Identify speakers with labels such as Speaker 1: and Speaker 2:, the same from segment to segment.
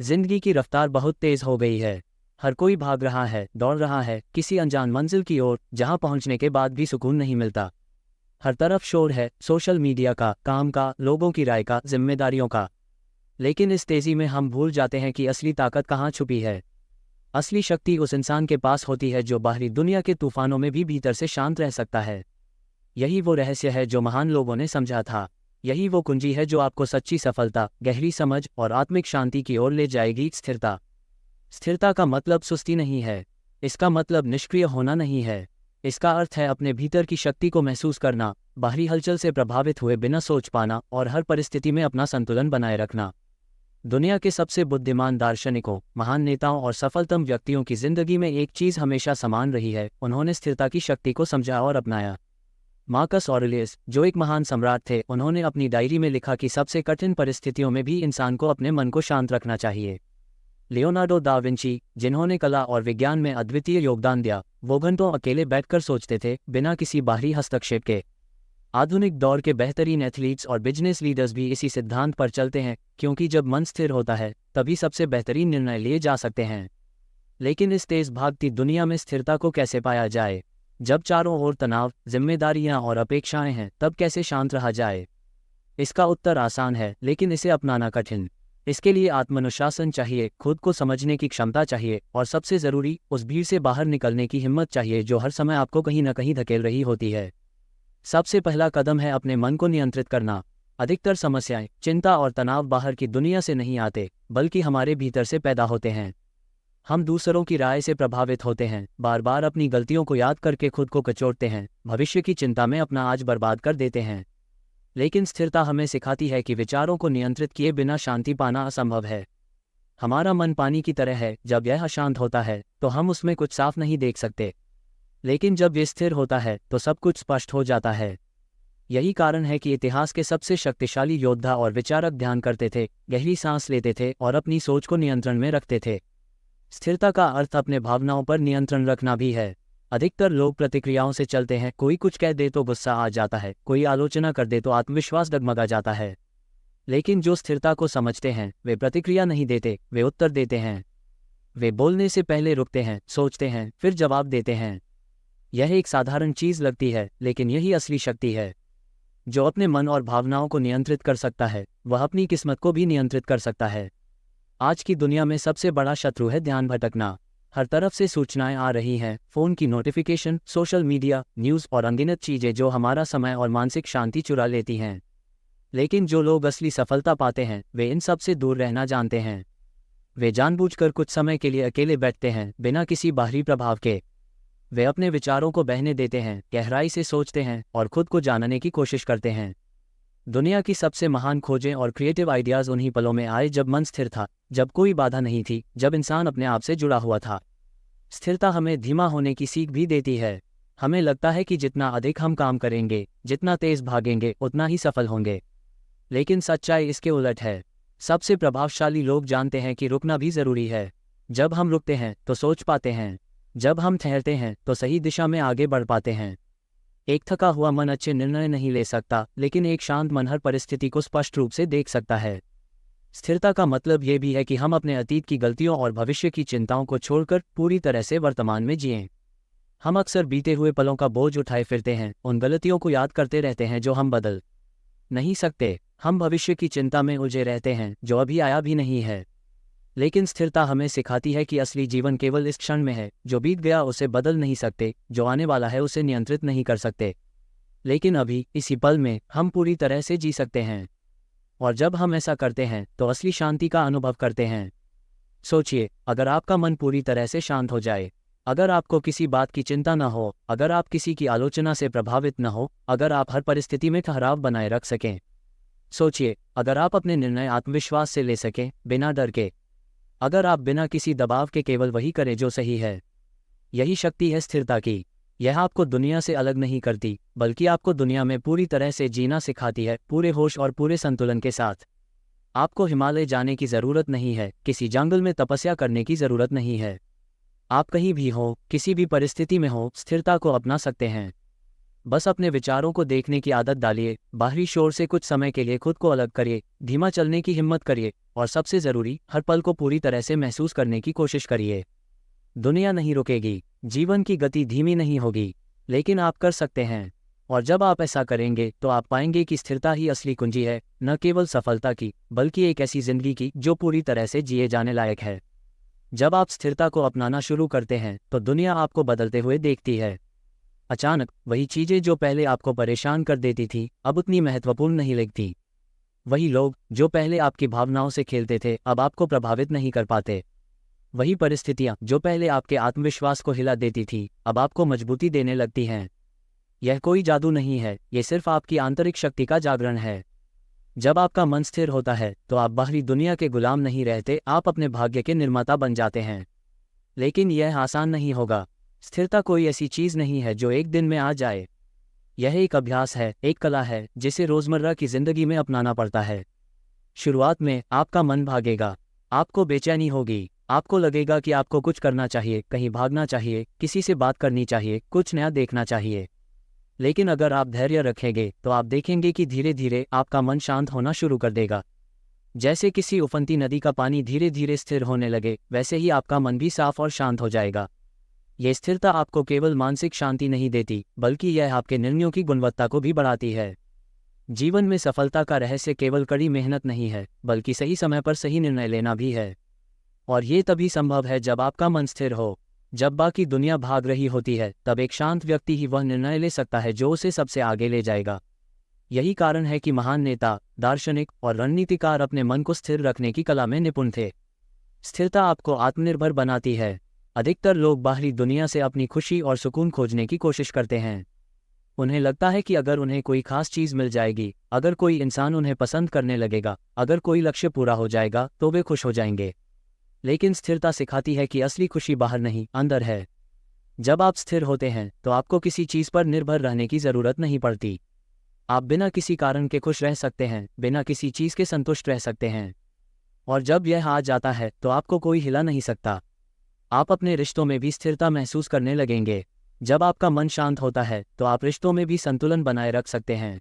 Speaker 1: जिंदगी की रफ्तार बहुत तेज हो गई है। हर कोई भाग रहा है, दौड़ रहा है किसी अनजान मंजिल की ओर, जहां पहुंचने के बाद भी सुकून नहीं मिलता। हर तरफ शोर है, सोशल मीडिया का, काम का, लोगों की राय का, जिम्मेदारियों का। लेकिन इस तेजी में हम भूल जाते हैं कि असली ताकत कहाँ छुपी है। असली शक्ति उस इंसान के पास होती है जो बाहरी दुनिया के तूफानों में भी भीतर से शांत रह सकता है। यही वो रहस्य है जो महान लोगों ने समझा था। यही वो कुंजी है जो आपको सच्ची सफलता, गहरी समझ और आत्मिक शांति की ओर ले जाएगी। स्थिरता। स्थिरता का मतलब सुस्ती नहीं है। इसका मतलब निष्क्रिय होना नहीं है। इसका अर्थ है अपने भीतर की शक्ति को महसूस करना, बाहरी हलचल से प्रभावित हुए बिना सोच पाना और हर परिस्थिति में अपना संतुलन बनाए रखना। दुनिया के सबसे बुद्धिमान दार्शनिकों, महान नेताओं और सफलतम व्यक्तियों की जिंदगी में एक चीज़ हमेशा समान रही है, उन्होंने स्थिरता की शक्ति को समझा और अपनाया। मार्कस ऑरेलियस, जो एक महान सम्राट थे, उन्होंने अपनी डायरी में लिखा कि सबसे कठिन परिस्थितियों में भी इंसान को अपने मन को शांत रखना चाहिए। लियोनार्डो दा विंची, जिन्होंने कला और विज्ञान में अद्वितीय योगदान दिया, वो घंटों अकेले बैठकर सोचते थे, बिना किसी बाहरी हस्तक्षेप के। आधुनिक दौर के बेहतरीन एथलीट्स और बिजनेस लीडर्स भी इसी सिद्धांत पर चलते हैं, क्योंकि जब मन स्थिर होता है तभी सबसे बेहतरीन निर्णय लिए जा सकते हैं। लेकिन इस तेज भागती दुनिया में स्थिरता को कैसे पाया जाए? जब चारों ओर तनाव, जिम्मेदारियां और अपेक्षाएं हैं, तब कैसे शांत रहा जाए? इसका उत्तर आसान है, लेकिन इसे अपनाना कठिन। इसके लिए आत्मानुशासन चाहिए, खुद को समझने की क्षमता चाहिए और सबसे ज़रूरी, उस भीड़ से बाहर निकलने की हिम्मत चाहिए जो हर समय आपको कहीं न कहीं धकेल रही होती है। सबसे पहला कदम है अपने मन को नियंत्रित करना। अधिकतर समस्याएं, चिंता और तनाव बाहर की दुनिया से नहीं आते, बल्कि हमारे भीतर से पैदा होते हैं। हम दूसरों की राय से प्रभावित होते हैं, बार बार अपनी गलतियों को याद करके खुद को कचोटते हैं, भविष्य की चिंता में अपना आज बर्बाद कर देते हैं। लेकिन स्थिरता हमें सिखाती है कि विचारों को नियंत्रित किए बिना शांति पाना असंभव है। हमारा मन पानी की तरह है, जब यह अशांत होता है तो हम उसमें कुछ साफ नहीं देख सकते। लेकिन जब ये स्थिर होता है तो सब कुछ स्पष्ट हो जाता है। यही कारण है कि इतिहास के सबसे शक्तिशाली योद्धा और विचारक ध्यान करते थे, गहरी सांस लेते थे और अपनी सोच को नियंत्रण में रखते थे। स्थिरता का अर्थ अपने भावनाओं पर नियंत्रण रखना भी है। अधिकतर लोग प्रतिक्रियाओं से चलते हैं, कोई कुछ कह दे तो गुस्सा आ जाता है, कोई आलोचना कर दे तो आत्मविश्वास डगमगा जाता है। लेकिन जो स्थिरता को समझते हैं, वे प्रतिक्रिया नहीं देते, वे उत्तर देते हैं। वे बोलने से पहले रुकते हैं, सोचते हैं, फिर जवाब देते हैं। यह एक साधारण चीज़ लगती है, लेकिन यही असली शक्ति है। जो अपने मन और भावनाओं को नियंत्रित कर सकता है, वह अपनी किस्मत को भी नियंत्रित कर सकता है। आज की दुनिया में सबसे बड़ा शत्रु है ध्यान भटकना। हर तरफ से सूचनाएं आ रही हैं, फ़ोन की नोटिफिकेशन, सोशल मीडिया, न्यूज़ और अनगिनत चीज़ें जो हमारा समय और मानसिक शांति चुरा लेती हैं। लेकिन जो लोग असली सफलता पाते हैं, वे इन सब से दूर रहना जानते हैं। वे जानबूझकर कुछ समय के लिए अकेले बैठते हैं, बिना किसी बाहरी प्रभाव के। वे अपने विचारों को बहने देते हैं, गहराई से सोचते हैं और खुद को जानने की कोशिश करते हैं। दुनिया की सबसे महान खोजें और क्रिएटिव आइडियाज़ उन्हीं पलों में आए जब मन स्थिर था, जब कोई बाधा नहीं थी, जब इंसान अपने आप से जुड़ा हुआ था। स्थिरता हमें धीमा होने की सीख भी देती है। हमें लगता है कि जितना अधिक हम काम करेंगे, जितना तेज भागेंगे, उतना ही सफल होंगे। लेकिन सच्चाई इसके उलट है। सबसे प्रभावशाली लोग जानते हैं कि रुकना भी ज़रूरी है। जब हम रुकते हैं तो सोच पाते हैं। जब हम ठहरते हैं तो सही दिशा में आगे बढ़ पाते हैं। एक थका हुआ मन अच्छे निर्णय नहीं ले सकता, लेकिन एक शांत मन हर परिस्थिति को स्पष्ट रूप से देख सकता है। स्थिरता का मतलब ये भी है कि हम अपने अतीत की गलतियों और भविष्य की चिंताओं को छोड़कर पूरी तरह से वर्तमान में जिएं। हम अक्सर बीते हुए पलों का बोझ उठाए फिरते हैं, उन गलतियों को याद करते रहते हैं जो हम बदल नहीं सकते। हम भविष्य की चिंता में उलझे रहते हैं, जो अभी आया भी नहीं है। लेकिन स्थिरता हमें सिखाती है कि असली जीवन केवल इस क्षण में है। जो बीत गया उसे बदल नहीं सकते, जो आने वाला है उसे नियंत्रित नहीं कर सकते, लेकिन अभी, इसी पल में हम पूरी तरह से जी सकते हैं। और जब हम ऐसा करते हैं तो असली शांति का अनुभव करते हैं। सोचिए, अगर आपका मन पूरी तरह से शांत हो जाए, अगर आपको किसी बात की चिंता न हो, अगर आप किसी की आलोचना से प्रभावित न हो, अगर आप हर परिस्थिति में ठहराव बनाए रख सकें। सोचिए, अगर आप अपने निर्णय आत्मविश्वास से ले सकें, बिना डर के। अगर आप बिना किसी दबाव के केवल वही करें जो सही है। यही शक्ति है स्थिरता की। यह आपको दुनिया से अलग नहीं करती, बल्कि आपको दुनिया में पूरी तरह से जीना सिखाती है, पूरे होश और पूरे संतुलन के साथ। आपको हिमालय जाने की ज़रूरत नहीं है, किसी जंगल में तपस्या करने की ज़रूरत नहीं है। आप कहीं भी हो, किसी भी परिस्थिति में हो, स्थिरता को अपना सकते हैं। बस अपने विचारों को देखने की आदत डालिए, बाहरी शोर से कुछ समय के लिए खुद को अलग करिए, धीमा चलने की हिम्मत करिए और सबसे ज़रूरी, हर पल को पूरी तरह से महसूस करने की कोशिश करिए। दुनिया नहीं रुकेगी, जीवन की गति धीमी नहीं होगी, लेकिन आप कर सकते हैं। और जब आप ऐसा करेंगे तो आप पाएंगे कि स्थिरता ही असली कुंजी है, न केवल सफलता की, बल्कि एक ऐसी जिंदगी की जो पूरी तरह से जिए जाने लायक है। जब आप स्थिरता को अपनाना शुरू करते हैं तो दुनिया आपको बदलते हुए देखती है। अचानक वही चीज़ें जो पहले आपको परेशान कर देती थी, अब उतनी महत्वपूर्ण नहीं लगती। वही लोग जो पहले आपकी भावनाओं से खेलते थे, अब आपको प्रभावित नहीं कर पाते। वही परिस्थितियां जो पहले आपके आत्मविश्वास को हिला देती थी, अब आपको मजबूती देने लगती हैं। यह कोई जादू नहीं है, ये सिर्फ आपकी आंतरिक शक्ति का जागरण है। जब आपका मन स्थिर होता है तो आप बाहरी दुनिया के गुलाम नहीं रहते, आप अपने भाग्य के निर्माता बन जाते हैं। लेकिन यह आसान नहीं होगा। स्थिरता कोई ऐसी चीज़ नहीं है जो एक दिन में आ जाए। यह एक अभ्यास है, एक कला है जिसे रोज़मर्रा की ज़िंदगी में अपनाना पड़ता है। शुरुआत में आपका मन भागेगा, आपको बेचैनी होगी, आपको लगेगा कि आपको कुछ करना चाहिए, कहीं भागना चाहिए, किसी से बात करनी चाहिए, कुछ नया देखना चाहिए। लेकिन अगर आप धैर्य रखेंगे तो आप देखेंगे कि धीरे धीरे आपका मन शांत होना शुरू कर देगा। जैसे किसी उफनती नदी का पानी धीरे धीरे स्थिर होने लगे, वैसे ही आपका मन भी साफ और शांत हो जाएगा। ये स्थिरता आपको केवल मानसिक शांति नहीं देती, बल्कि यह आपके निर्णयों की गुणवत्ता को भी बढ़ाती है। जीवन में सफलता का रहस्य केवल कड़ी मेहनत नहीं है, बल्कि सही समय पर सही निर्णय लेना भी है। और ये तभी संभव है जब आपका मन स्थिर हो। जब बाकी दुनिया भाग रही होती है, तब एक शांत व्यक्ति ही वह निर्णय ले सकता है जो उसे सबसे आगे ले जाएगा। यही कारण है कि महान नेता, दार्शनिक और रणनीतिकार अपने मन को स्थिर रखने की कला में निपुण थे। स्थिरता आपको आत्मनिर्भर बनाती है। अधिकतर लोग बाहरी दुनिया से अपनी खुशी और सुकून खोजने की कोशिश करते हैं। उन्हें लगता है कि अगर उन्हें कोई खास चीज़ मिल जाएगी, अगर कोई इंसान उन्हें पसंद करने लगेगा, अगर कोई लक्ष्य पूरा हो जाएगा, तो वे खुश हो जाएंगे। लेकिन स्थिरता सिखाती है कि असली खुशी बाहर नहीं, अंदर है। जब आप स्थिर होते हैं तो आपको किसी चीज़ पर निर्भर रहने की ज़रूरत नहीं पड़ती। आप बिना किसी कारण के खुश रह सकते हैं, बिना किसी चीज़ के संतुष्ट रह सकते हैं। और जब यह आ जाता है तो आपको कोई हिला नहीं सकता। आप अपने रिश्तों में भी स्थिरता महसूस करने लगेंगे। जब आपका मन शांत होता है तो आप रिश्तों में भी संतुलन बनाए रख सकते हैं।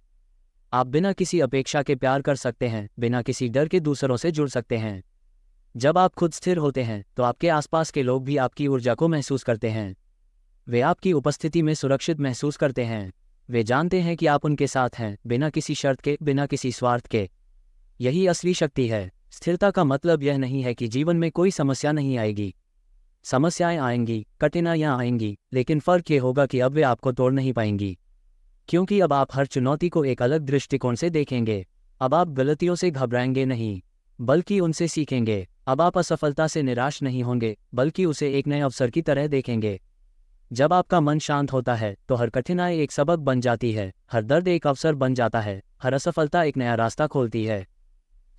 Speaker 1: आप बिना किसी अपेक्षा के प्यार कर सकते हैं, बिना किसी डर के दूसरों से जुड़ सकते हैं। जब आप खुद स्थिर होते हैं तो आपके आसपास के लोग भी आपकी ऊर्जा को महसूस करते हैं। वे आपकी उपस्थिति में सुरक्षित महसूस करते हैं। वे जानते हैं कि आप उनके साथ हैं, बिना किसी शर्त के, बिना किसी स्वार्थ के। यही असली शक्ति है। स्थिरता का मतलब यह नहीं है कि जीवन में कोई समस्या नहीं आएगी। समस्याएं आएंगी, कठिनाइयां आएंगी, लेकिन फ़र्क ये होगा कि अब वे आपको तोड़ नहीं पाएंगी। क्योंकि अब आप हर चुनौती को एक अलग दृष्टिकोण से देखेंगे। अब आप गलतियों से घबराएंगे नहीं, बल्कि उनसे सीखेंगे। अब आप असफलता से निराश नहीं होंगे, बल्कि उसे एक नए अवसर की तरह देखेंगे। जब आपका मन शांत होता है तो हर कठिनाई एक सबक बन जाती है, हर दर्द एक अवसर बन जाता है, हर असफलता एक नया रास्ता खोलती है।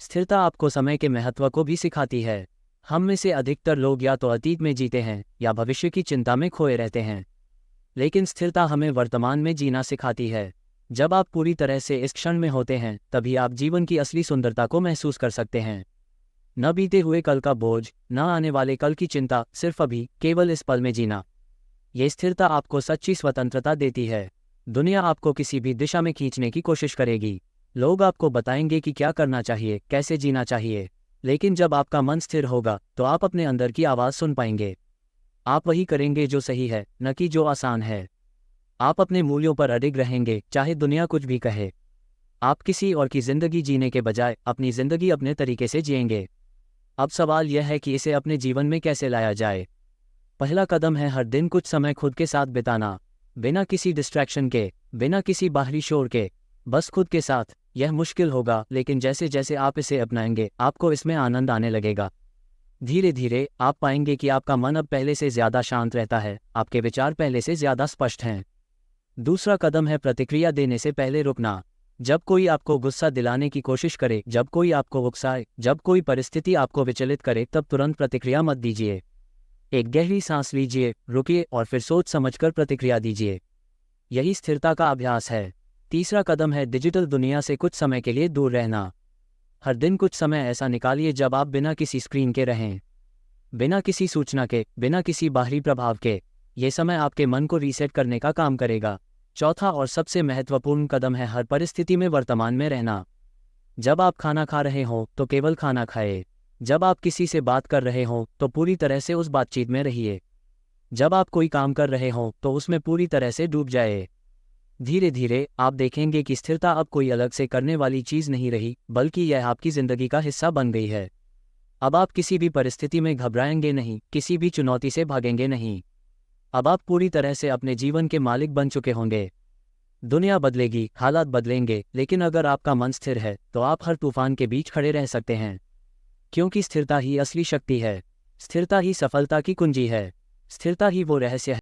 Speaker 1: स्थिरता आपको समय के महत्व को भी सिखाती है। हम में से अधिकतर लोग या तो अतीत में जीते हैं या भविष्य की चिंता में खोए रहते हैं। लेकिन स्थिरता हमें वर्तमान में जीना सिखाती है। जब आप पूरी तरह से इस क्षण में होते हैं, तभी आप जीवन की असली सुंदरता को महसूस कर सकते हैं। न बीते हुए कल का बोझ, न आने वाले कल की चिंता, सिर्फ अभी, केवल इस पल में जीना। ये स्थिरता आपको सच्ची स्वतंत्रता देती है। दुनिया आपको किसी भी दिशा में खींचने की कोशिश करेगी। लोग आपको बताएंगे कि क्या करना चाहिए, कैसे जीना चाहिए। लेकिन जब आपका मन स्थिर होगा तो आप अपने अंदर की आवाज़ सुन पाएंगे। आप वही करेंगे जो सही है, न कि जो आसान है। आप अपने मूल्यों पर अडिग रहेंगे, चाहे दुनिया कुछ भी कहे। आप किसी और की ज़िंदगी जीने के बजाय अपनी ज़िंदगी अपने तरीके से जिएंगे। अब सवाल यह है कि इसे अपने जीवन में कैसे लाया जाए। पहला कदम है हर दिन कुछ समय खुद के साथ बिताना, बिना किसी डिस्ट्रैक्शन के, बिना किसी बाहरी शोर के, बस खुद के साथ। यह मुश्किल होगा, लेकिन जैसे जैसे आप इसे अपनाएंगे, आपको इसमें आनंद आने लगेगा। धीरे धीरे आप पाएंगे कि आपका मन अब पहले से ज़्यादा शांत रहता है, आपके विचार पहले से ज़्यादा स्पष्ट हैं। दूसरा कदम है प्रतिक्रिया देने से पहले रुकना। जब कोई आपको गुस्सा दिलाने की कोशिश करे, जब कोई आपको उकसाए, जब कोई परिस्थिति आपको विचलित करे, तब तुरंत प्रतिक्रिया मत दीजिए। एक गहरी सांस लीजिए, रुकिए और फिर सोच समझकर प्रतिक्रिया दीजिए। यही स्थिरता का अभ्यास है। तीसरा कदम है डिजिटल दुनिया से कुछ समय के लिए दूर रहना। हर दिन कुछ समय ऐसा निकालिए जब आप बिना किसी स्क्रीन के रहें, बिना किसी सूचना के, बिना किसी बाहरी प्रभाव के। ये समय आपके मन को रीसेट करने का काम करेगा। चौथा और सबसे महत्वपूर्ण कदम है हर परिस्थिति में वर्तमान में रहना। जब आप खाना खा रहे हों तो केवल खाना खाएं। जब आप किसी से बात कर रहे हों तो पूरी तरह से उस बातचीत में रहिए। जब आप कोई काम कर रहे हों तो उसमें पूरी तरह से डूब जाए। धीरे धीरे आप देखेंगे कि स्थिरता अब कोई अलग से करने वाली चीज़ नहीं रही, बल्कि यह आपकी ज़िंदगी का हिस्सा बन गई है। अब आप किसी भी परिस्थिति में घबराएंगे नहीं, किसी भी चुनौती से भागेंगे नहीं। अब आप पूरी तरह से अपने जीवन के मालिक बन चुके होंगे। दुनिया बदलेगी, हालात बदलेंगे, लेकिन अगर आपका मन स्थिर है तो आप हर तूफान के बीच खड़े रह सकते हैं। क्योंकि स्थिरता ही असली शक्ति है। स्थिरता ही सफलता की कुंजी है। स्थिरता ही वो रहस्य है